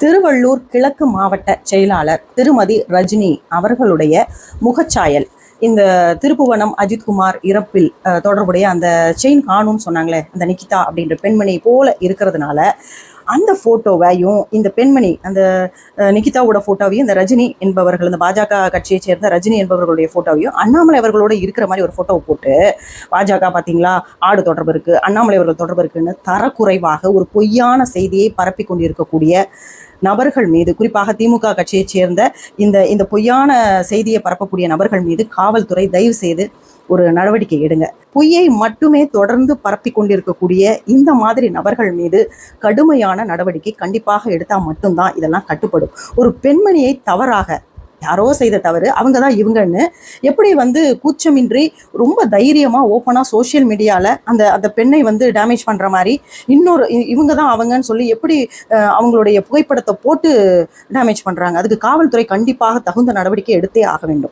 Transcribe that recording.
திருவள்ளூர் கிழக்கு மாவட்ட செயலாளர் திருமதி ரஜினி அவர்களுடைய முகச்சாயல் இந்த திருப்புவனம் அஜித்குமார் இறப்பில் தொடர்புடைய அந்த செயின் காணும்னு சொன்னாங்களே, அந்த நிகிதா அப்படின்ற பெண்மணி போல இருக்கிறதுனால அந்த ஃபோட்டோவையும் இந்த பெண்மணி அந்த நிகிதாவோட ஃபோட்டோவையும் இந்த ரஜினி என்பவர்கள், இந்த பாஜக கட்சியை சேர்ந்த ரஜினி என்பவர்களுடைய ஃபோட்டோவையும் அண்ணாமலை அவர்களோட இருக்கிற மாதிரி ஒரு ஃபோட்டோவை போட்டு பாஜக பார்த்தீங்களா ஆடு தொடர்பு இருக்குது, அண்ணாமலை அவர்கள் தொடர்பு இருக்குன்னு தரக்குறைவாக ஒரு பொய்யான செய்தியை பரப்பி கொண்டிருக்கக்கூடிய நபர்கள் மீது, குறிப்பாக திமுக கட்சியை சேர்ந்த இந்த பொய்யான செய்தியை பரப்பக்கூடிய நபர்கள் மீது காவல்துறை தயவு செய்து ஒரு நடவடிக்கை எடுங்க. பொய்யை மட்டுமே தொடர்ந்து பரப்பி கொண்டிருக்கக்கூடிய இந்த மாதிரி நபர்கள் மீது கடுமையான நடவடிக்கை கண்டிப்பாக எடுத்தால் மட்டும்தான் இதெல்லாம் கட்டுப்படும். ஒரு பெண்மணியை தவறாக யாரோ செய்த தவறு, அவங்க தான் இவங்கன்னு எப்படி கூச்சமின்றி ரொம்ப தைரியமாக ஓப்பனாக சோஷியல் மீடியாவில் அந்த பெண்ணை டேமேஜ் பண்ணுற மாதிரி இன்னொரு இவங்க தான் அவங்கன்னு சொல்லி எப்படி அவங்களுடைய புகைப்படத்தை போட்டு டேமேஜ் பண்ணுறாங்க. அதுக்கு காவல்துறை கண்டிப்பாக தகுந்த நடவடிக்கை எடுத்தே ஆக வேண்டும்.